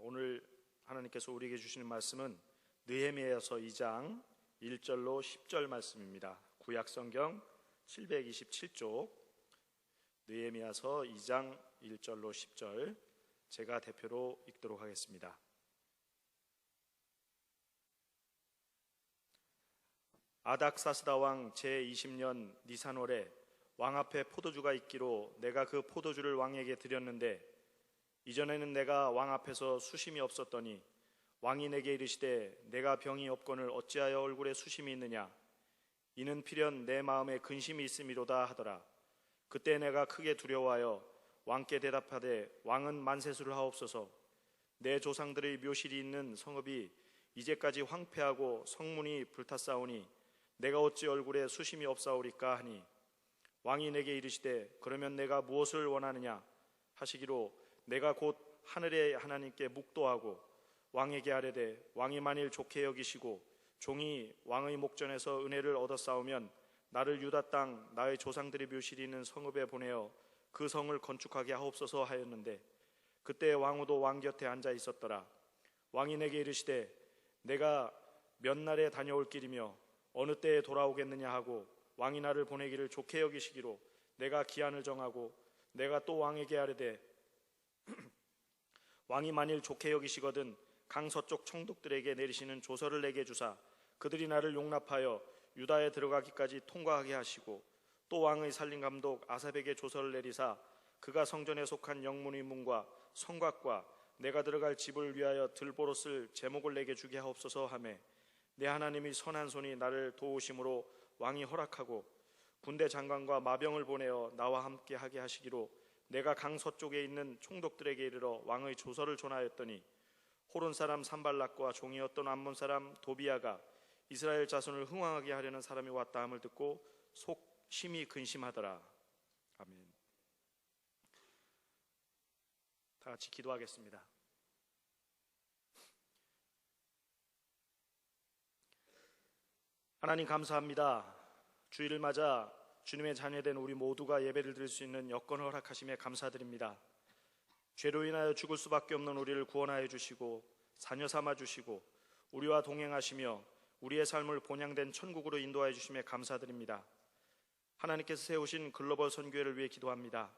오늘 하나님께서 우리에게 주시는 말씀은 느헤미야서 2장 1절로 10절 말씀입니다. 구약성경 727쪽 느헤미야서 2장 1절로 10절 제가 대표로 읽도록 하겠습니다. 아닥사스다 왕 제20년 니산월에 왕 앞에 포도주가 있기로 내가 그 포도주를 왕에게 드렸는데 이전에는 내가 왕 앞에서 수심이 없었더니 왕이 내게 이르시되 내가 병이 없거늘 어찌하여 얼굴에 수심이 있느냐 이는 필연 내 마음에 근심이 있음이로다 하더라. 그때 내가 크게 두려워하여 왕께 대답하되 왕은 만세수를 하옵소서. 내 조상들의 묘실이 있는 성읍이 이제까지 황폐하고 성문이 불탔사오니 내가 어찌 얼굴에 수심이 없사오리까 하니 왕이 내게 이르시되 그러면 내가 무엇을 원하느냐 하시기로 내가 곧 하늘의 하나님께 묵도하고 왕에게 아뢰되 왕이 만일 좋게 여기시고 종이 왕의 목전에서 은혜를 얻었사오면 나를 유다 땅 나의 조상들의 묘실이 있는 성읍에 보내어 그 성을 건축하게 하옵소서 하였는데 그때 왕후도 왕 곁에 앉아 있었더라. 왕이 내게 이르시되 내가 몇 날에 다녀올 길이며 어느 때에 돌아오겠느냐 하고 왕이 나를 보내기를 좋게 여기시기로 내가 기한을 정하고 내가 또 왕에게 아뢰되 왕이 만일 좋게 여기시거든 강서쪽 총독들에게 내리시는 조서를 내게 주사 그들이 나를 용납하여 유다에 들어가기까지 통과하게 하시고 또 왕의 살림감독 아삽에게 조서를 내리사 그가 성전에 속한 영문의 문과 성곽과 내가 들어갈 집을 위하여 들보로 쓸 제목을 내게 주게 하옵소서 하매 내 하나님이 선한 손이 나를 도우심으로 왕이 허락하고 군대 장관과 마병을 보내어 나와 함께 하게 하시기로 내가 강서쪽에 있는 총독들에게 이르러 왕의 조서를 전하였더니 호론 사람 산발락과 종이었던 암몬 사람 도비야가 이스라엘 자손을 흥왕하게 하려는 사람이 왔다 함을 듣고 속 심히 근심하더라. 아멘. 다 같이 기도하겠습니다. 하나님 감사합니다. 주일을 맞아 주님의 자녀된 우리 모두가 예배를 드릴 수 있는 여건을 허락하심에 감사드립니다. 죄로 인하여 죽을 수밖에 없는 우리를 구원하여 주시고 자녀 삼아 주시고 우리와 동행하시며 우리의 삶을 본향된 천국으로 인도하여 주심에 감사드립니다. 하나님께서 세우신 글로벌 선교회를 위해 기도합니다.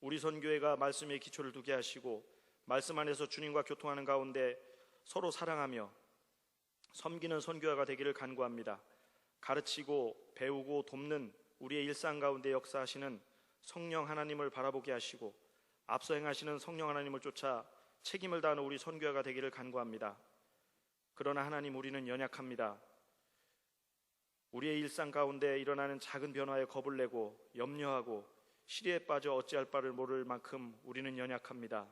우리 선교회가 말씀에 기초를 두게 하시고 말씀 안에서 주님과 교통하는 가운데 서로 사랑하며 섬기는 선교회가 되기를 간구합니다. 가르치고 배우고 돕는 우리의 일상 가운데 역사하시는 성령 하나님을 바라보게 하시고 앞서 행하시는 성령 하나님을 쫓아 책임을 다하는 우리 선교회가 되기를 간구합니다. 그러나 하나님 우리는 연약합니다. 우리의 일상 가운데 일어나는 작은 변화에 겁을 내고 염려하고 시리에 빠져 어찌할 바를 모를 만큼 우리는 연약합니다.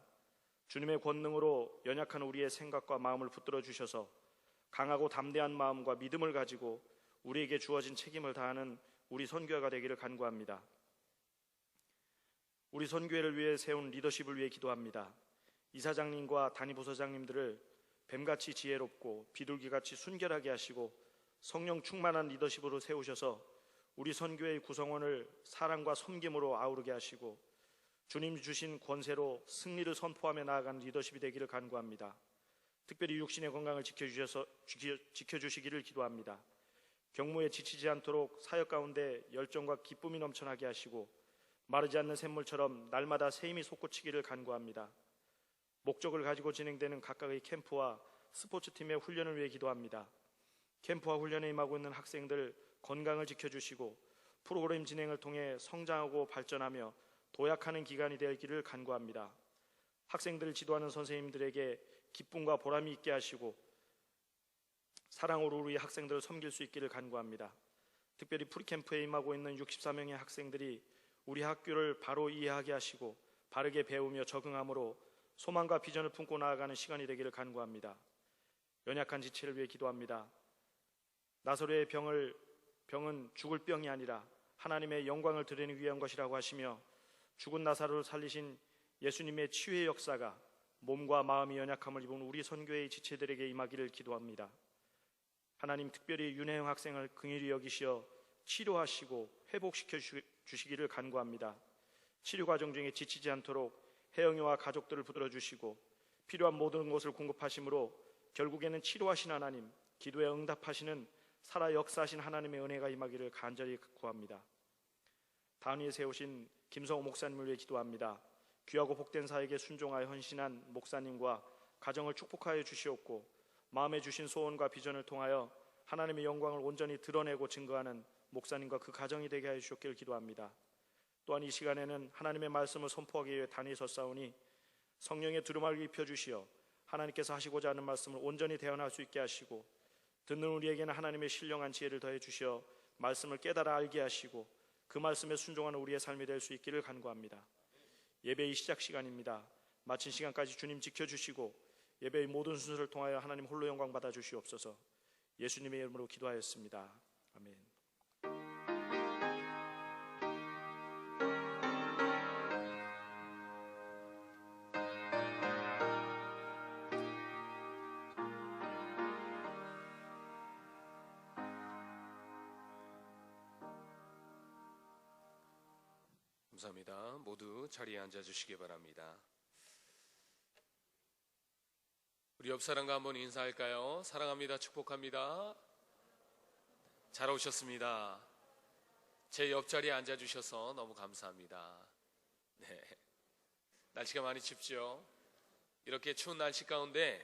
주님의 권능으로 연약한 우리의 생각과 마음을 붙들어 주셔서 강하고 담대한 마음과 믿음을 가지고 우리에게 주어진 책임을 다하는 우리 선교회가 되기를 간구합니다. 우리 선교회를 위해 세운 리더십을 위해 기도합니다. 이사장님과 단위부서장님들을 뱀같이 지혜롭고 비둘기같이 순결하게 하시고 성령 충만한 리더십으로 세우셔서 우리 선교회의 구성원을 사랑과 섬김으로 아우르게 하시고 주님 주신 권세로 승리를 선포하며 나아가는 리더십이 되기를 간구합니다. 특별히 육신의 건강을 지켜주시기를 기도합니다. 경무에 지치지 않도록 사역 가운데 열정과 기쁨이 넘쳐나게 하시고 마르지 않는 샘물처럼 날마다 새 힘이 솟구치기를 간구합니다. 목적을 가지고 진행되는 각각의 캠프와 스포츠팀의 훈련을 위해 기도합니다. 캠프와 훈련에 임하고 있는 학생들 건강을 지켜주시고 프로그램 진행을 통해 성장하고 발전하며 도약하는 기간이 되기를 간구합니다. 학생들을 지도하는 선생님들에게 기쁨과 보람이 있게 하시고 사랑으로 우리 학생들을 섬길 수 있기를 간구합니다. 특별히 프리캠프에 임하고 있는 64명의 학생들이 우리 학교를 바로 이해하게 하시고 바르게 배우며 적응함으로 소망과 비전을 품고 나아가는 시간이 되기를 간구합니다. 연약한 지체를 위해 기도합니다. 나사로의 병은 죽을 병이 아니라 하나님의 영광을 드리기 위한 것이라고 하시며 죽은 나사로를 살리신 예수님의 치유의 역사가 몸과 마음이 연약함을 입은 우리 선교회의 지체들에게 임하기를 기도합니다. 하나님 특별히 윤혜영 학생을 긍휼히 여기시어 치료하시고 회복시켜 주시기를 간구합니다. 치료 과정 중에 지치지 않도록 혜영이와 가족들을 붙들어 주시고 필요한 모든 것을 공급하심으로 결국에는 치료하신 하나님, 기도에 응답하시는 살아 역사하신 하나님의 은혜가 임하기를 간절히 구합니다. 단위에 세우신 김성호 목사님을 위해 기도합니다. 귀하고 복된 사역에 순종하여 헌신한 목사님과 가정을 축복하여 주시옵고, 마음에 주신 소원과 비전을 통하여 하나님의 영광을 온전히 드러내고 증거하는 목사님과 그 가정이 되게 하여 주셨기를 기도합니다. 또한 이 시간에는 하나님의 말씀을 선포하기 위해 단위에 섰사오니 성령의 두루마리를 입혀주시어 하나님께서 하시고자 하는 말씀을 온전히 대언할 수 있게 하시고, 듣는 우리에게는 하나님의 신령한 지혜를 더해 주시어 말씀을 깨달아 알게 하시고 그 말씀에 순종하는 우리의 삶이 될 수 있기를 간구합니다. 예배의 시작 시간입니다. 마친 시간까지 주님 지켜주시고 예배의 모든 순서를 통하여 하나님 홀로 영광 받아 주시옵소서. 예수님의 이름으로 기도하였습니다. 아멘. 감사합니다. 모두 자리에 앉아주시기 바랍니다. 우리 옆 사람과 한번 인사할까요? 사랑합니다. 축복합니다. 잘 오셨습니다. 제 옆자리에 앉아주셔서 너무 감사합니다. 네, 날씨가 많이 춥죠? 이렇게 추운 날씨 가운데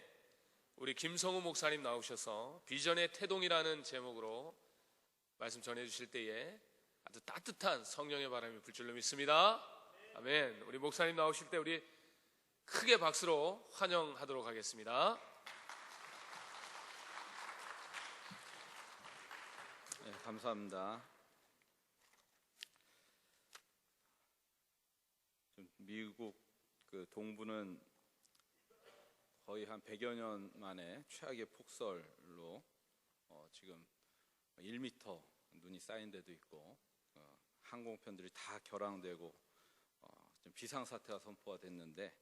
우리 김성우 목사님 나오셔서 비전의 태동이라는 제목으로 말씀 전해주실 때에 아주 따뜻한 성령의 바람이 불 줄로 믿습니다. 아멘. 우리 목사님 나오실 때 우리 크게 박수로 환영하도록 하겠습니다. 네, 감사합니다. 미국 그 동부는 거의 한 100여 년 만에 최악의 폭설로 지금 1m 눈이 쌓인 데도 있고 항공편들이 다 결항되고 좀 비상사태가 선포가 됐는데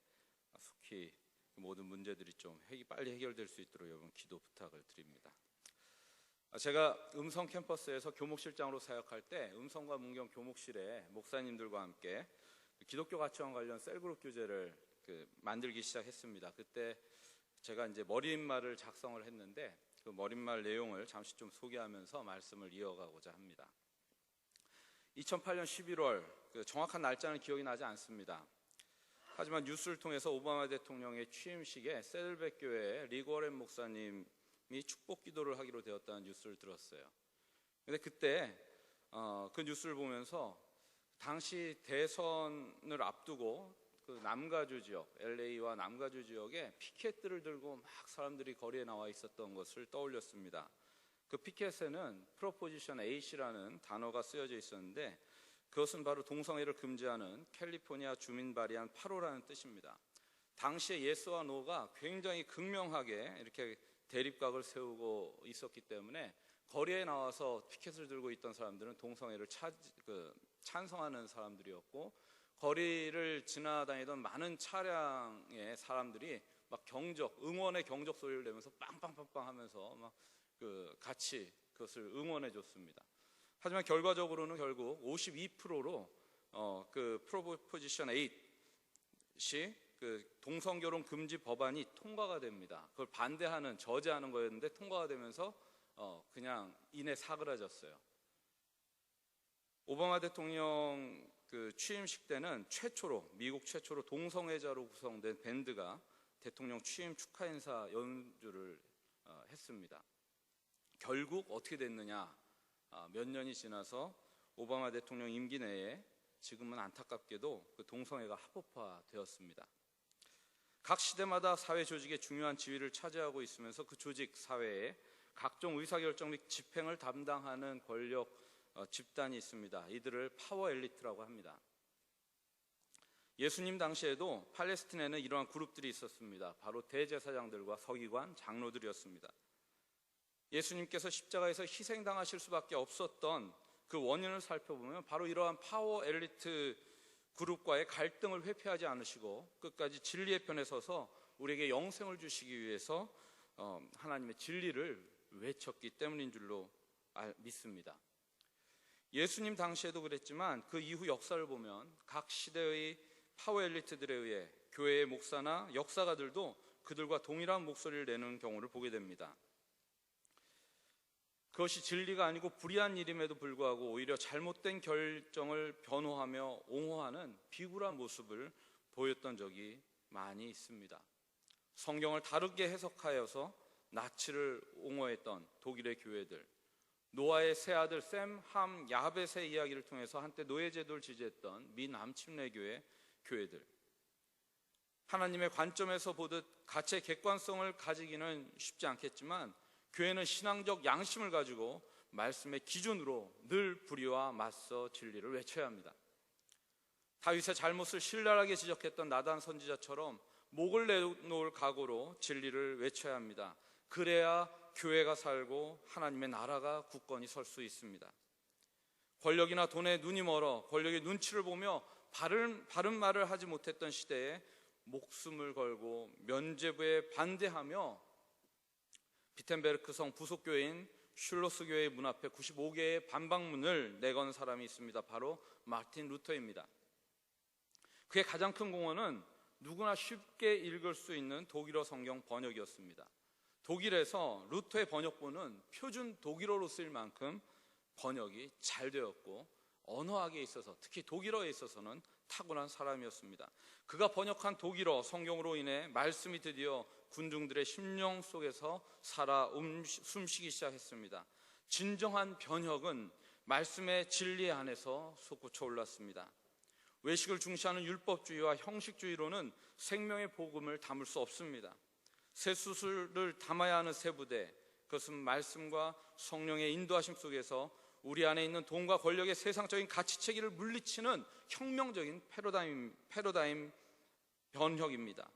속히 모든 문제들이 좀 빨리 해결될 수 있도록 여러분 기도 부탁을 드립니다. 제가 음성 캠퍼스에서 교목실장으로 사역할 때 음성과 문경 교목실에 목사님들과 함께 기독교 가치관 관련 셀그룹 교재를 만들기 시작했습니다. 그때 제가 이제 머릿말을 작성을 했는데 그 머릿말 내용을 잠시 좀 소개하면서 말씀을 이어가고자 합니다. 2008년 11월 정확한 날짜는 기억이 나지 않습니다. 하지만 뉴스를 통해서 오바마 대통령의 취임식에 세들백 교회의 리고렌 목사님이 축복 기도를 하기로 되었다는 뉴스를 들었어요. 그런데 그때 그 뉴스를 보면서 당시 대선을 앞두고 그 남가주 지역, LA와 남가주 지역에 피켓들을 들고 막 사람들이 거리에 나와 있었던 것을 떠올렸습니다. 그 피켓에는 프로포지션 8이라는 단어가 쓰여져 있었는데 그것은 바로 동성애를 금지하는 캘리포니아 주민 발의안 8호라는 뜻입니다. 당시에 예스와 노가 굉장히 극명하게 이렇게 대립각을 세우고 있었기 때문에 거리에 나와서 피켓을 들고 있던 사람들은 동성애를 찬성하는 사람들이었고, 거리를 지나다니던 많은 차량의 사람들이 막 응원의 경적 소리를 내면서 빵빵빵빵 하면서 막 같이 그것을 응원해 줬습니다. 하지만 결과적으로는 결국 52%로 그 프로포지션 8이 그 동성결혼 금지 법안이 통과가 됩니다. 그걸 반대하는, 저지하는 거였는데 통과가 되면서 그냥 이내 사그라졌어요. 오바마 대통령 그 취임식 때는 미국 최초로 동성애자로 구성된 밴드가 대통령 취임 축하 인사 연주를 했습니다. 결국 어떻게 됐느냐? 몇 년이 지나서 오바마 대통령 임기 내에 지금은 안타깝게도 그 동성애가 합법화되었습니다. 각 시대마다 사회 조직의 중요한 지위를 차지하고 있으면서 그 조직 사회에 각종 의사결정 및 집행을 담당하는 권력 집단이 있습니다. 이들을 파워 엘리트라고 합니다. 예수님 당시에도 팔레스틴에는 이러한 그룹들이 있었습니다. 바로 대제사장들과 서기관, 장로들이었습니다. 예수님께서 십자가에서 희생당하실 수밖에 없었던 그 원인을 살펴보면 바로 이러한 파워 엘리트 그룹과의 갈등을 회피하지 않으시고 끝까지 진리의 편에 서서 우리에게 영생을 주시기 위해서 하나님의 진리를 외쳤기 때문인 줄로 믿습니다. 예수님 당시에도 그랬지만 그 이후 역사를 보면 각 시대의 파워 엘리트들에 의해 교회의 목사나 역사가들도 그들과 동일한 목소리를 내는 경우를 보게 됩니다. 그것이 진리가 아니고 불의한 일임에도 불구하고 오히려 잘못된 결정을 변호하며 옹호하는 비굴한 모습을 보였던 적이 많이 있습니다. 성경을 다르게 해석하여서 나치를 옹호했던 독일의 교회들, 노아의 세 아들 샘, 함, 야벳의 이야기를 통해서 한때 노예제도를 지지했던 미남 침례교회 교회들, 하나님의 관점에서 보듯 가치의 객관성을 가지기는 쉽지 않겠지만 교회는 신앙적 양심을 가지고 말씀의 기준으로 늘 불의와 맞서 진리를 외쳐야 합니다. 다윗의 잘못을 신랄하게 지적했던 나단 선지자처럼 목을 내놓을 각오로 진리를 외쳐야 합니다. 그래야 교회가 살고 하나님의 나라가 굳건히 설 수 있습니다. 권력이나 돈에 눈이 멀어 권력의 눈치를 보며 바른 말을 하지 못했던 시대에 목숨을 걸고 면죄부에 반대하며 비텐베르크 성 부속교회인 슐로스 교회의 문 앞에 95개의 반박문을 내건 사람이 있습니다. 바로 마틴 루터입니다. 그의 가장 큰 공헌은 누구나 쉽게 읽을 수 있는 독일어 성경 번역이었습니다. 독일에서 루터의 번역본은 표준 독일어로 쓰일 만큼 번역이 잘 되었고 언어학에 있어서, 특히 독일어에 있어서는 탁월한 사람이었습니다. 그가 번역한 독일어 성경으로 인해 말씀이 드디어 군중들의 심령 속에서 살아 숨쉬기 시작했습니다. 진정한 변혁은 말씀의 진리 안에서 솟구쳐 올랐습니다. 외식을 중시하는 율법주의와 형식주의로는 생명의 복음을 담을 수 없습니다. 쇠수술을 담아야 하는 세부대, 그것은 말씀과 성령의 인도하심 속에서 우리 안에 있는 돈과 권력의 세상적인 가치체계를 물리치는 혁명적인 패러다임 변혁입니다.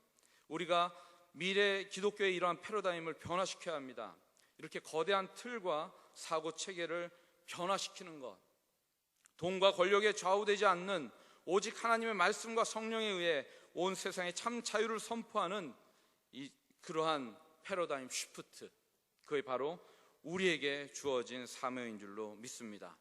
우리가 미래 기독교의 이러한 패러다임을 변화시켜야 합니다. 이렇게 거대한 틀과 사고체계를 변화시키는 것, 돈과 권력에 좌우되지 않는 오직 하나님의 말씀과 성령에 의해 온 세상에 참 자유를 선포하는 그러한 패러다임 쉬프트, 그게 바로 우리에게 주어진 사명인 줄로 믿습니다.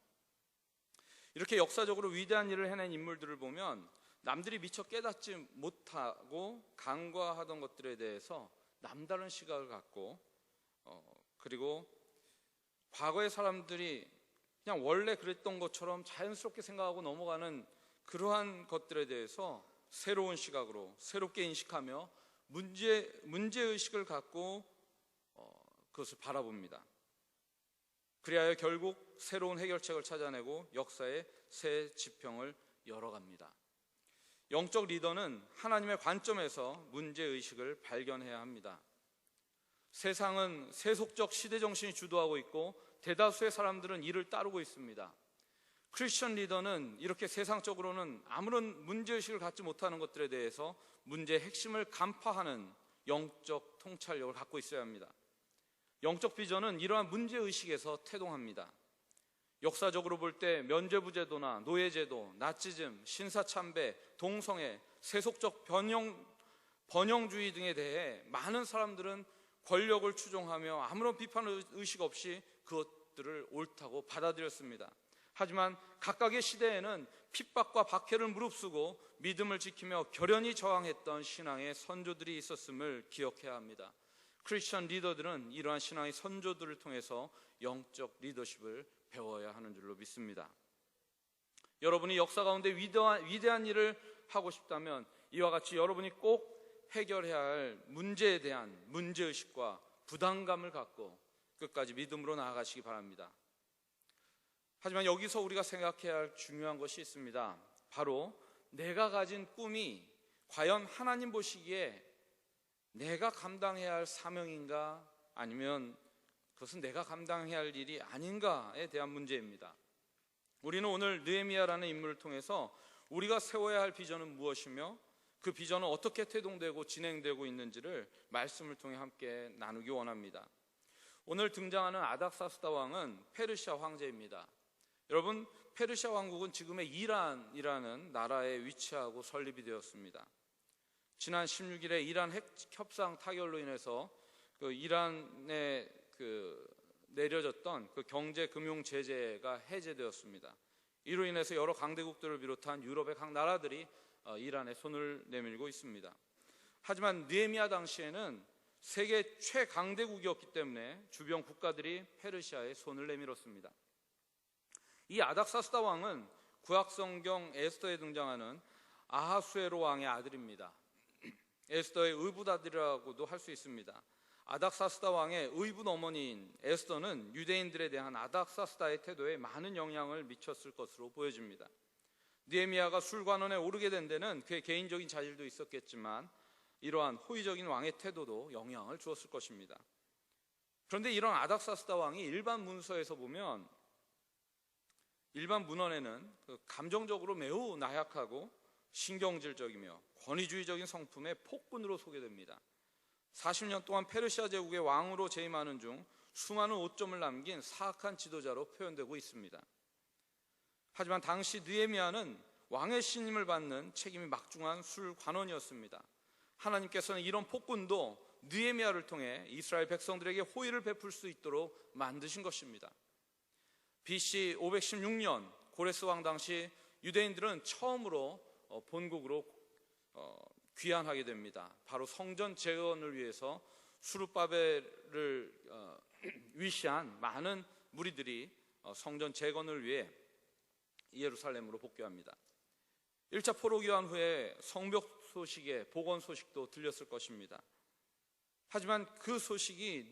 이렇게 역사적으로 위대한 일을 해낸 인물들을 보면 남들이 미처 깨닫지 못하고 간과하던 것들에 대해서 남다른 시각을 갖고 그리고 과거의 사람들이 그냥 원래 그랬던 것처럼 자연스럽게 생각하고 넘어가는 그러한 것들에 대해서 새로운 시각으로 새롭게 인식하며 문제의식을 갖고 그것을 바라봅니다. 그리하여 결국 새로운 해결책을 찾아내고 역사의 새 지평을 열어갑니다. 영적 리더는 하나님의 관점에서 문제의식을 발견해야 합니다. 세상은 세속적 시대정신이 주도하고 있고 대다수의 사람들은 이를 따르고 있습니다. 크리스천 리더는 이렇게 세상적으로는 아무런 문제의식을 갖지 못하는 것들에 대해서 문제의 핵심을 간파하는 영적 통찰력을 갖고 있어야 합니다. 영적 비전은 이러한 문제의식에서 태동합니다. 역사적으로 볼 때 면죄부 제도나 노예제도, 나치즘, 신사참배, 동성애, 세속적 번영주의 등에 대해 많은 사람들은 권력을 추종하며 아무런 비판 의식 없이 그것들을 옳다고 받아들였습니다. 하지만 각각의 시대에는 핍박과 박해를 무릅쓰고 믿음을 지키며 결연히 저항했던 신앙의 선조들이 있었음을 기억해야 합니다. 크리스천 리더들은 이러한 신앙의 선조들을 통해서 영적 리더십을 배워야 하는 줄로 믿습니다. 여러분이 역사 가운데 위대한 일을 하고 싶다면 이와 같이 여러분이 꼭 해결해야 할 문제에 대한 문제의식과 부담감을 갖고 끝까지 믿음으로 나아가시기 바랍니다. 하지만 여기서 우리가 생각해야 할 중요한 것이 있습니다. 바로 내가 가진 꿈이 과연 하나님 보시기에 내가 감당해야 할 사명인가 아니면 그것은 내가 감당해야 할 일이 아닌가에 대한 문제입니다. 우리는 오늘 느헤미야라는 인물을 통해서 우리가 세워야 할 비전은 무엇이며 그 비전은 어떻게 태동되고 진행되고 있는지를 말씀을 통해 함께 나누기 원합니다. 오늘 등장하는 아닥사스다 왕은 페르시아 황제입니다. 여러분, 페르시아 왕국은 지금의 이란이라는 나라에 위치하고 설립이 되었습니다. 지난 16일에 이란 핵 협상 타결로 인해서 그 이란에 내려졌던 그 경제 금융 제재가 해제되었습니다. 이로 인해서 여러 강대국들을 비롯한 유럽의 각 나라들이 이란에 손을 내밀고 있습니다. 하지만 느헤미야 당시에는 세계 최강대국이었기 때문에 주변 국가들이 페르시아에 손을 내밀었습니다. 이 아닥사스다 왕은 구약성경 에스더에 등장하는 아하수에로 왕의 아들입니다. 에스더의 의붓아들이라고도 할 수 있습니다. 아닥사스다 왕의 의붓 어머니인 에스더는 유대인들에 대한 아닥사스다의 태도에 많은 영향을 미쳤을 것으로 보여집니다. 느헤미야가 술관원에 오르게 된 데는 그의 개인적인 자질도 있었겠지만 이러한 호의적인 왕의 태도도 영향을 주었을 것입니다. 그런데 이런 아닥사스다 왕이 일반 문서에서 보면 일반 문헌에는 감정적으로 매우 나약하고 신경질적이며 권위주의적인 성품의 폭군으로 소개됩니다. 40년 동안 페르시아 제국의 왕으로 재임하는 중 수많은 오점을 남긴 사악한 지도자로 표현되고 있습니다. 하지만 당시 느헤미야는 왕의 신임을 받는 책임이 막중한 술관원이었습니다. 하나님께서는 이런 폭군도 느헤미야를 통해 이스라엘 백성들에게 호의를 베풀 수 있도록 만드신 것입니다. BC 516년 고레스 왕 당시 유대인들은 처음으로 본국으로 귀환하게 됩니다. 바로 성전 재건을 위해서 수르바벨을 위시한 많은 무리들이 성전 재건을 위해 예루살렘으로 복귀합니다. 1차 포로 귀환 후에 성벽 소식에 복원 소식도 들렸을 것입니다. 하지만 그 소식이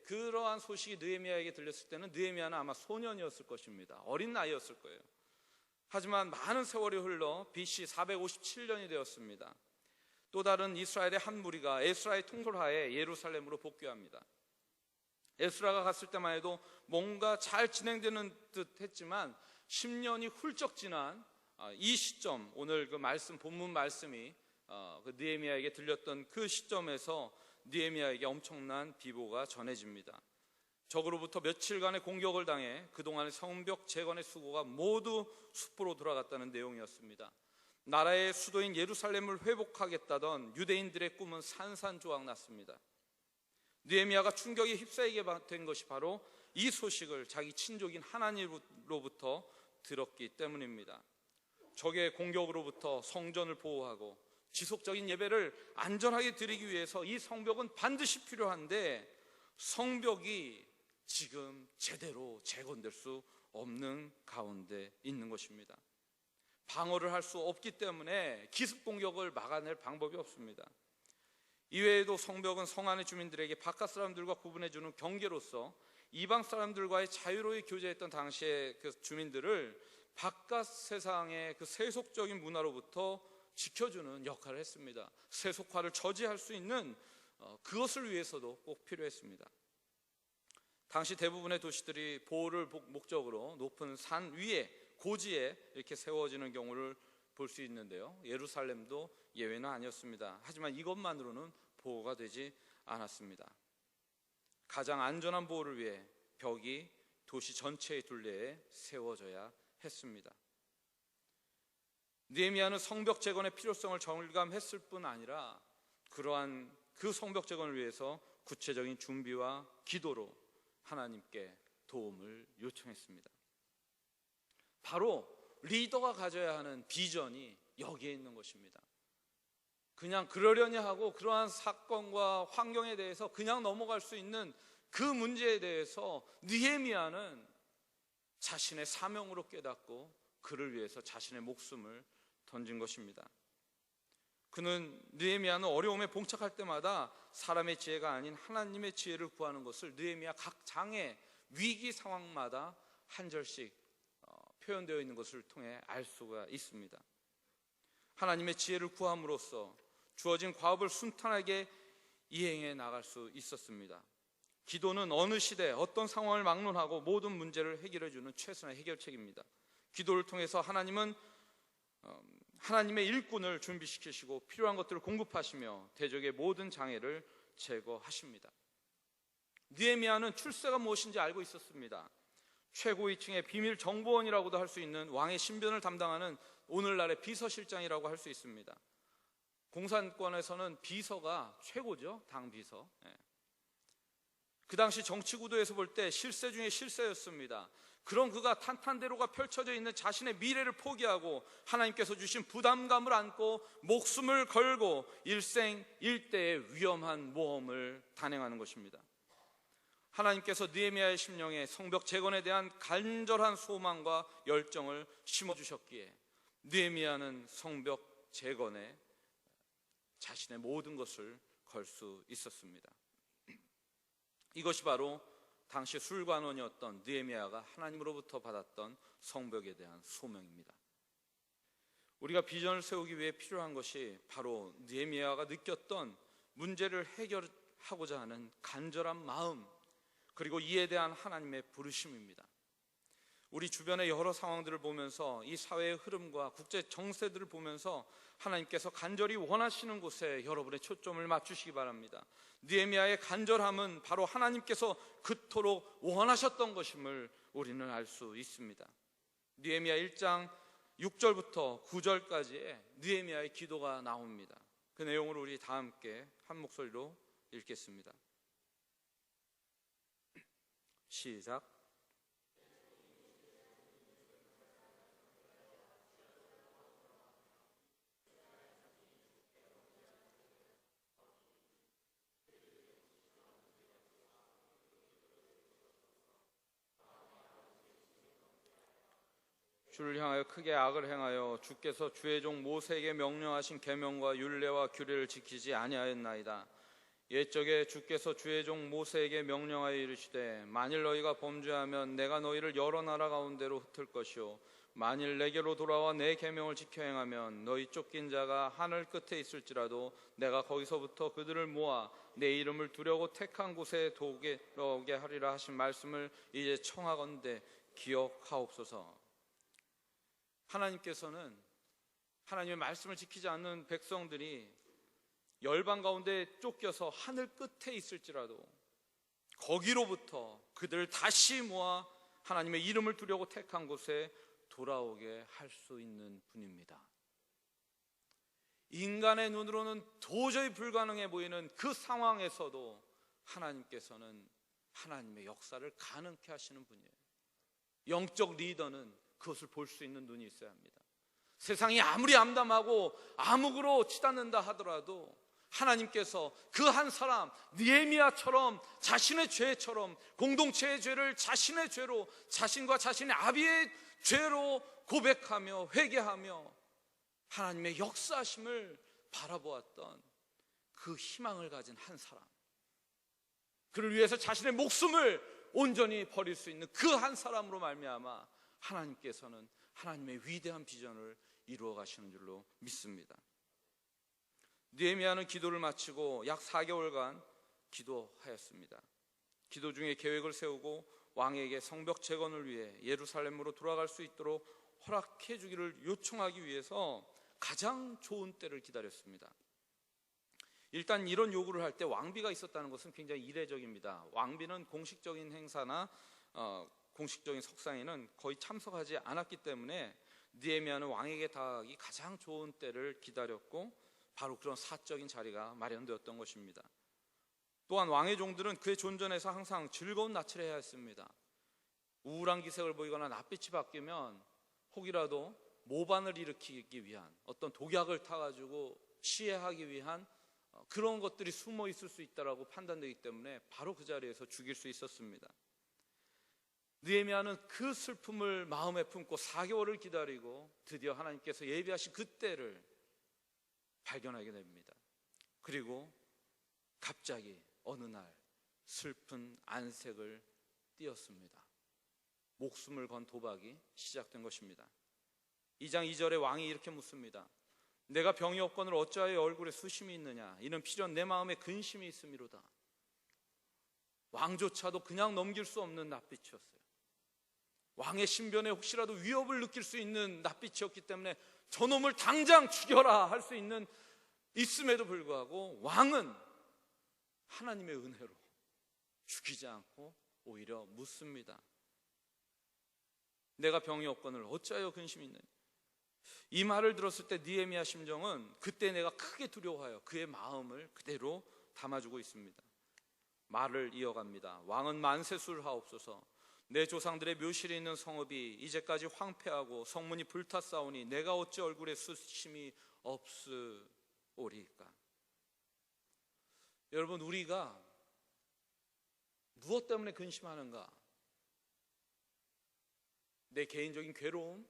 그러한 소식이 느헤미야에게 들렸을 때는 느헤미야는 아마 소년이었을 것입니다. 어린 나이였을 거예요. 하지만 많은 세월이 흘러 BC 457년이 되었습니다. 또 다른 이스라엘의 한 무리가 에스라의 통솔하에 예루살렘으로 복귀합니다. 에스라가 갔을 때만 해도 뭔가 잘 진행되는 듯 했지만 10년이 훌쩍 지난 이 시점, 오늘 그 본문 말씀이 그 느헤미야에게 들렸던 그 시점에서 느헤미야에게 엄청난 비보가 전해집니다. 적으로부터 며칠간의 공격을 당해 그동안의 성벽 재건의 수고가 모두 숲으로 돌아갔다는 내용이었습니다. 나라의 수도인 예루살렘을 회복하겠다던 유대인들의 꿈은 산산조각났습니다. 느헤미야가 충격에 휩싸이게 된 것이 바로 이 소식을 자기 친족인 하나님으로부터 들었기 때문입니다. 적의 공격으로부터 성전을 보호하고 지속적인 예배를 안전하게 드리기 위해서 이 성벽은 반드시 필요한데 성벽이 지금 제대로 재건될 수 없는 가운데 있는 것입니다. 방어를 할 수 없기 때문에 기습 공격을 막아낼 방법이 없습니다. 이외에도 성벽은 성 안의 주민들에게 바깥 사람들과 구분해주는 경계로서 이방 사람들과의 자유로이 교제했던 당시의 그 주민들을 바깥 세상의 그 세속적인 문화로부터 지켜주는 역할을 했습니다. 세속화를 저지할 수 있는 그것을 위해서도 꼭 필요했습니다. 당시 대부분의 도시들이 보호를 목적으로 높은 산 위에 고지에 이렇게 세워지는 경우를 볼 수 있는데요. 예루살렘도 예외는 아니었습니다. 하지만 이것만으로는 보호가 되지 않았습니다. 가장 안전한 보호를 위해 벽이 도시 전체의 둘레에 세워져야 했습니다. 느헤미야는 성벽 재건의 필요성을 절감했을 뿐 아니라 그러한 그 성벽 재건을 위해서 구체적인 준비와 기도로 하나님께 도움을 요청했습니다. 바로 리더가 가져야 하는 비전이 여기에 있는 것입니다. 그냥 그러려니 하고 그러한 사건과 환경에 대해서 그냥 넘어갈 수 있는 그 문제에 대해서 느헤미야는 자신의 사명으로 깨닫고 그를 위해서 자신의 목숨을 던진 것입니다. 느헤미야는 어려움에 봉착할 때마다 사람의 지혜가 아닌 하나님의 지혜를 구하는 것을 느헤미야 각 장의 위기 상황마다 한 절씩 표현되어 있는 것을 통해 알 수가 있습니다. 하나님의 지혜를 구함으로써 주어진 과업을 순탄하게 이행해 나갈 수 있었습니다. 기도는 어느 시대 어떤 상황을 막론하고 모든 문제를 해결해 주는 최선의 해결책입니다. 기도를 통해서 하나님은 하나님의 일꾼을 준비시키시고 필요한 것들을 공급하시며 대적의 모든 장애를 제거하십니다. 느헤미야는 출세가 무엇인지 알고 있었습니다. 최고위층의 비밀 정보원이라고도 할 수 있는 왕의 신변을 담당하는 오늘날의 비서실장이라고 할 수 있습니다. 공산권에서는 비서가 최고죠. 당 비서. 그 당시 정치 구도에서 볼 때 실세 중에 실세였습니다. 그런 그가 탄탄대로가 펼쳐져 있는 자신의 미래를 포기하고 하나님께서 주신 부담감을 안고 목숨을 걸고 일생일대의 위험한 모험을 단행하는 것입니다. 하나님께서 느헤미야의 심령에 성벽 재건에 대한 간절한 소망과 열정을 심어주셨기에 느헤미야는 성벽 재건에 자신의 모든 것을 걸 수 있었습니다. 이것이 바로 당시 술관원이었던 느헤미야가 하나님으로부터 받았던 성벽에 대한 소명입니다. 우리가 비전을 세우기 위해 필요한 것이 바로 느헤미야가 느꼈던 문제를 해결하고자 하는 간절한 마음, 그리고 이에 대한 하나님의 부르심입니다. 우리 주변의 여러 상황들을 보면서 이 사회의 흐름과 국제 정세들을 보면서 하나님께서 간절히 원하시는 곳에 여러분의 초점을 맞추시기 바랍니다. 느헤미야의 간절함은 바로 하나님께서 그토록 원하셨던 것임을 우리는 알 수 있습니다. 느헤미야 1장 6절부터 9절까지의 느헤미야의 기도가 나옵니다. 그 내용을 우리 다 함께 한 목소리로 읽겠습니다. 시작. 주를 향하여 크게 악을 행하여 주께서 주의 종 모세에게 명령하신 계명과 율례와 규례를 지키지 아니하였나이다. 옛적에 주께서 주의 종 모세에게 명령하여 이르시되 만일 너희가 범죄하면 내가 너희를 여러 나라 가운데로 흩을 것이요 만일 내게로 돌아와 내 계명을 지켜 행하면 너희 쫓긴 자가 하늘 끝에 있을지라도 내가 거기서부터 그들을 모아 내 이름을 두려고 택한 곳에 돌아오게 하리라 하신 말씀을 이제 청하건대 기억하옵소서. 하나님께서는 하나님의 말씀을 지키지 않는 백성들이 열방 가운데 쫓겨서 하늘 끝에 있을지라도 거기로부터 그들을 다시 모아 하나님의 이름을 두려고 택한 곳에 돌아오게 할 수 있는 분입니다. 인간의 눈으로는 도저히 불가능해 보이는 그 상황에서도 하나님께서는 하나님의 역사를 가능케 하시는 분이에요. 영적 리더는 그것을 볼 수 있는 눈이 있어야 합니다. 세상이 아무리 암담하고 암흑으로 치닫는다 하더라도 하나님께서 그 한 사람 느헤미야처럼 자신의 죄처럼 공동체의 죄를 자신의 죄로, 자신과 자신의 아비의 죄로 고백하며 회개하며 하나님의 역사하심을 바라보았던 그 희망을 가진 한 사람, 그를 위해서 자신의 목숨을 온전히 버릴 수 있는 그 한 사람으로 말미암아 하나님께서는 하나님의 위대한 비전을 이루어 가시는 줄로 믿습니다. 느헤미야는 기도를 마치고 약 4개월간 기도하였습니다. 기도 중에 계획을 세우고 왕에게 성벽 재건을 위해 예루살렘으로 돌아갈 수 있도록 허락해 주기를 요청하기 위해서 가장 좋은 때를 기다렸습니다. 일단 이런 요구를 할 때 왕비가 있었다는 것은 굉장히 이례적입니다. 왕비는 공식적인 행사나 공식적인 석상에는 거의 참석하지 않았기 때문에 느헤미야는 왕에게 다가가기 가장 좋은 때를 기다렸고 바로 그런 사적인 자리가 마련되었던 것입니다. 또한 왕의 종들은 그의 존전에서 항상 즐거운 낯을 해야 했습니다. 우울한 기색을 보이거나 낯빛이 바뀌면 혹이라도 모반을 일으키기 위한 어떤 독약을 타가지고 시해하기 위한 그런 것들이 숨어 있을 수 있다고 판단되기 때문에 바로 그 자리에서 죽일 수 있었습니다. 느헤미야는 그 슬픔을 마음에 품고 4개월을 기다리고 드디어 하나님께서 예비하신 그 때를 발견하게 됩니다. 그리고 갑자기 어느 날 슬픈 안색을 띄었습니다. 목숨을 건 도박이 시작된 것입니다. 2장 2절에 왕이 이렇게 묻습니다. 내가 병이 없거늘 어찌하여 얼굴에 수심이 있느냐? 이는 필연 내 마음에 근심이 있음이로다. 왕조차도 그냥 넘길 수 없는 낯빛이었어요. 왕의 신변에 혹시라도 위협을 느낄 수 있는 낯빛이었기 때문에 저놈을 당장 죽여라 할 수 있음에도 불구하고 왕은 하나님의 은혜로 죽이지 않고 오히려 묻습니다. 내가 병이 없거늘 어찌하여 근심이 있느냐? 이 말을 들었을 때 느헤미야 심정은 그때 내가 크게 두려워하여 그의 마음을 그대로 담아주고 있습니다. 말을 이어갑니다. 왕은 만세술 하옵소서. 내 조상들의 묘실에 있는 성읍이 이제까지 황폐하고 성문이 불탔사오니 내가 어찌 얼굴에 수심이 없으오리까. 여러분, 우리가 무엇 때문에 근심하는가? 내 개인적인 괴로움,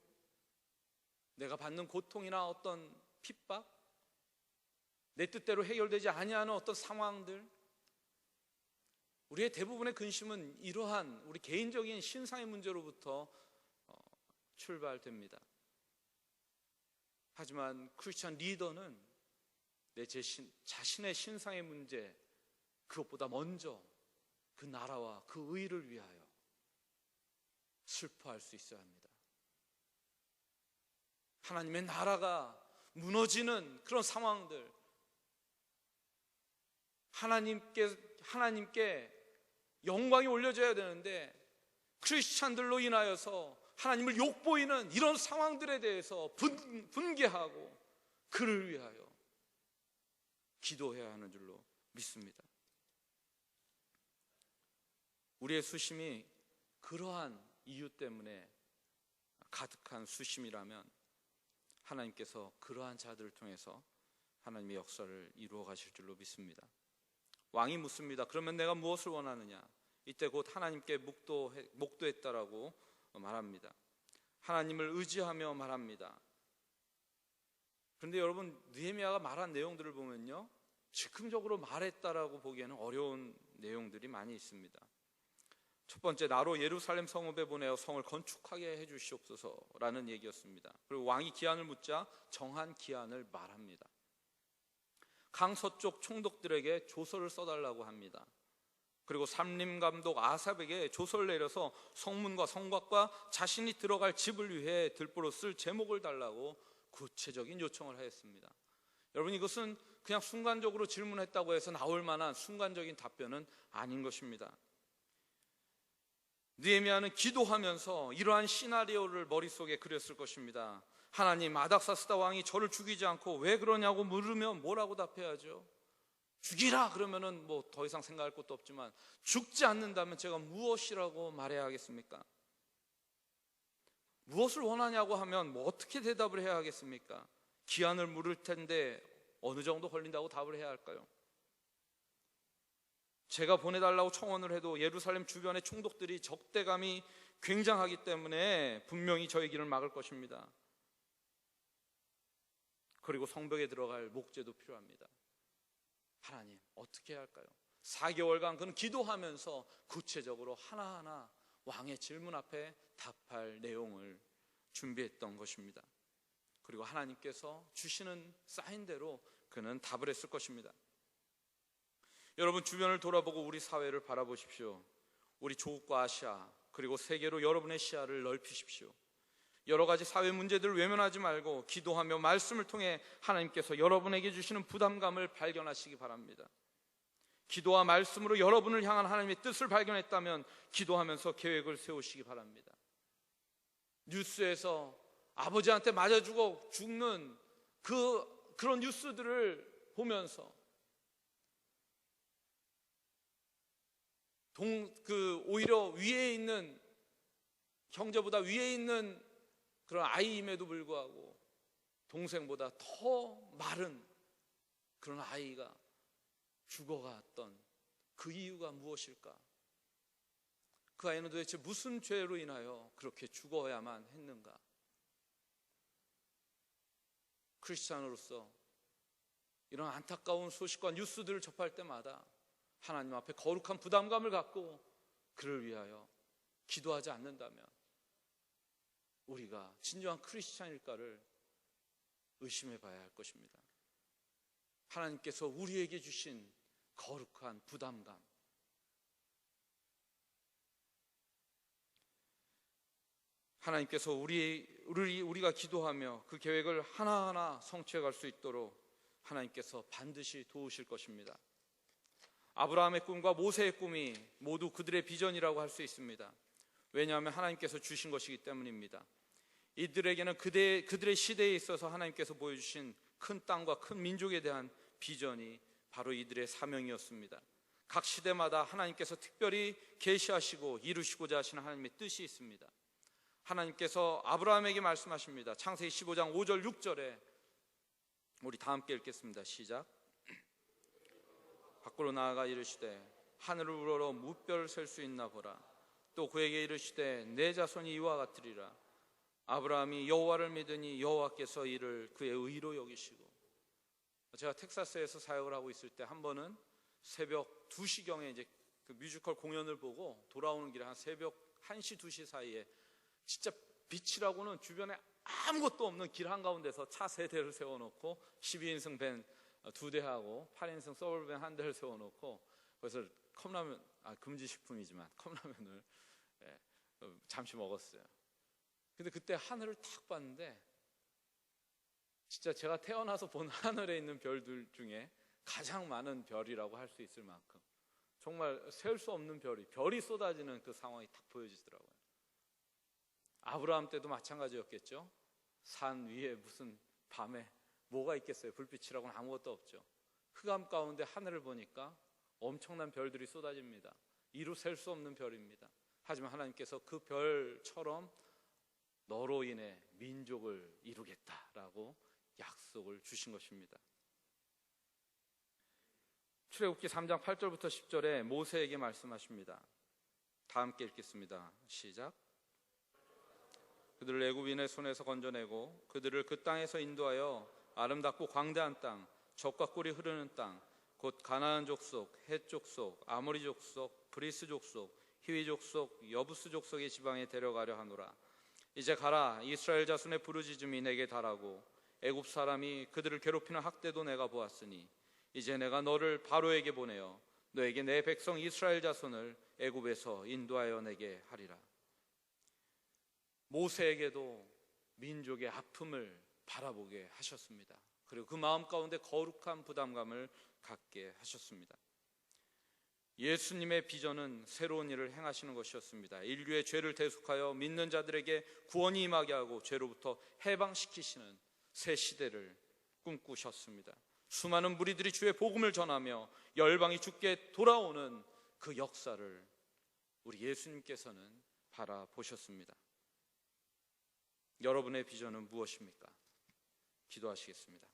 내가 받는 고통이나 어떤 핍박, 내 뜻대로 해결되지 아니하는 어떤 상황들, 우리의 대부분의 근심은 이러한 우리 개인적인 신상의 문제로부터 출발됩니다. 하지만 크리스찬 리더는 내 자신의 신상의 문제, 그것보다 먼저 그 나라와 그 의를 위하여 슬퍼할 수 있어야 합니다. 하나님의 나라가 무너지는 그런 상황들, 하나님께 영광이 올려져야 되는데 크리스찬들로 인하여서 하나님을 욕보이는 이런 상황들에 대해서 분개하고 그를 위하여 기도해야 하는 줄로 믿습니다. 우리의 수심이 그러한 이유 때문에 가득한 수심이라면 하나님께서 그러한 자들을 통해서 하나님의 역사를 이루어 가실 줄로 믿습니다. 왕이 묻습니다. 그러면 내가 무엇을 원하느냐? 이때 곧 하나님께 목도했다라고 말합니다. 하나님을 의지하며 말합니다. 그런데 여러분, 느헤미야가 말한 내용들을 보면요, 즉흥적으로 말했다라고 보기에는 어려운 내용들이 많이 있습니다. 첫 번째, 나로 예루살렘 성읍에 보내어 성을 건축하게 해주시옵소서라는 얘기였습니다. 그리고 왕이 기한을 묻자 정한 기한을 말합니다. 강서쪽 총독들에게 조서를 써달라고 합니다. 그리고 삼림감독 아삽에게 조서를 내려서 성문과 성곽과 자신이 들어갈 집을 위해 들보로 쓸 제목을 달라고 구체적인 요청을 하였습니다. 여러분, 이것은 그냥 순간적으로 질문했다고 해서 나올 만한 순간적인 답변은 아닌 것입니다. 느헤미야는 기도하면서 이러한 시나리오를 머릿속에 그렸을 것입니다. 하나님, 아닥사스다 왕이 저를 죽이지 않고 왜 그러냐고 물으면 뭐라고 답해야죠? 죽이라 그러면은 뭐 더 이상 생각할 것도 없지만 죽지 않는다면 제가 무엇이라고 말해야 하겠습니까? 무엇을 원하냐고 하면 뭐 어떻게 대답을 해야 하겠습니까? 기한을 물을 텐데 어느 정도 걸린다고 답을 해야 할까요? 제가 보내달라고 청원을 해도 예루살렘 주변의 총독들이 적대감이 굉장하기 때문에 분명히 저의 길을 막을 것입니다. 그리고 성벽에 들어갈 목재도 필요합니다. 하나님, 어떻게 해야 할까요? 4개월간 그는 기도하면서 구체적으로 하나하나 왕의 질문 앞에 답할 내용을 준비했던 것입니다. 그리고 하나님께서 주시는 사인대로 그는 답을 했을 것입니다. 여러분, 주변을 돌아보고 우리 사회를 바라보십시오. 우리 조국과 아시아, 그리고 세계로 여러분의 시야를 넓히십시오. 여러 가지 사회 문제들을 외면하지 말고 기도하며 말씀을 통해 하나님께서 여러분에게 주시는 부담감을 발견하시기 바랍니다. 기도와 말씀으로 여러분을 향한 하나님의 뜻을 발견했다면 기도하면서 계획을 세우시기 바랍니다. 뉴스에서 아버지한테 맞아 죽는 그런 뉴스들을 보면서 오히려 위에 있는, 형제보다 위에 있는 그런 아이임에도 불구하고 동생보다 더 마른 그런 아이가 죽어갔던 그 이유가 무엇일까? 그 아이는 도대체 무슨 죄로 인하여 그렇게 죽어야만 했는가? 크리스찬으로서 이런 안타까운 소식과 뉴스들을 접할 때마다 하나님 앞에 거룩한 부담감을 갖고 그를 위하여 기도하지 않는다면 우리가 진정한 크리스찬일까를 의심해 봐야 할 것입니다. 하나님께서 우리에게 주신 거룩한 부담감, 하나님께서 우리가 기도하며 그 계획을 하나하나 성취해 갈 수 있도록 하나님께서 반드시 도우실 것입니다. 아브라함의 꿈과 모세의 꿈이 모두 그들의 비전이라고 할 수 있습니다. 왜냐하면 하나님께서 주신 것이기 때문입니다. 이들에게는 그들의 시대에 있어서 하나님께서 보여주신 큰 땅과 큰 민족에 대한 비전이 바로 이들의 사명이었습니다. 각 시대마다 하나님께서 특별히 계시하시고 이루시고자 하시는 하나님의 뜻이 있습니다. 하나님께서 아브라함에게 말씀하십니다. 창세기 15장 5절 6절에 우리 다 함께 읽겠습니다. 시작. 밖으로 나아가 이르시되 하늘을 우러러 무뼈를 셀 수 있나 보라. 또 그에게 이르시되 내 자손이 이와 같으리라. 아브라함이 여호와를 믿으니 여호와께서 이를 그의 의로 여기시고. 제가 텍사스에서 사역을 하고 있을 때 한 번은 새벽 2시경에 이제 그 뮤지컬 공연을 보고 돌아오는 길에 한 새벽 1시 2시 사이에 진짜 빛이라고는 주변에 아무것도 없는 길 한가운데서 차 3대를 세워놓고 12인승 밴 2대하고 8인승 소울밴 1대를 세워놓고 그래서 컵라면, 금지식품이지만 컵라면을 잠시 먹었어요. 근데 그때 하늘을 탁 봤는데 진짜 제가 태어나서 본 하늘에 있는 별들 중에 가장 많은 별이라고 할 수 있을 만큼 정말 셀 수 없는 별이 쏟아지는 그 상황이 딱 보여지더라고요. 아브라함 때도 마찬가지였겠죠. 산 위에 무슨 밤에 뭐가 있겠어요. 불빛이라고는 아무것도 없죠. 흑암 가운데 하늘을 보니까 엄청난 별들이 쏟아집니다. 이루 셀 수 없는 별입니다. 하지만 하나님께서 그 별처럼 너로 인해 민족을 이루겠다라고 약속을 주신 것입니다. 출애굽기 3장 8절부터 10절에 모세에게 말씀하십니다. 다 함께 읽겠습니다. 시작. 그들을 애굽인의 손에서 건져내고 그들을 그 땅에서 인도하여 아름답고 광대한 땅, 젖과 꿀이 흐르는 땅, 곧 가나안 족속, 헷 족속, 아모리 족속, 브리스 족속, 히위 족속, 여부스 족속의 지방에 데려가려 하노라. 이제 가라. 이스라엘 자손의 부르짖음이 내게 달하고 애굽 사람이 그들을 괴롭히는 학대도 내가 보았으니 이제 내가 너를 바로에게 보내어 너에게 내 백성 이스라엘 자손을 애굽에서 인도하여 내게 하리라. 모세에게도 민족의 아픔을 바라보게 하셨습니다. 그리고 그 마음 가운데 거룩한 부담감을 갖게 하셨습니다. 예수님의 비전은 새로운 일을 행하시는 것이었습니다. 인류의 죄를 대속하여 믿는 자들에게 구원이 임하게 하고 죄로부터 해방시키시는 새 시대를 꿈꾸셨습니다. 수많은 무리들이 주의 복음을 전하며 열방이 주께 돌아오는 그 역사를 우리 예수님께서는 바라보셨습니다. 여러분의 비전은 무엇입니까? 기도하시겠습니다.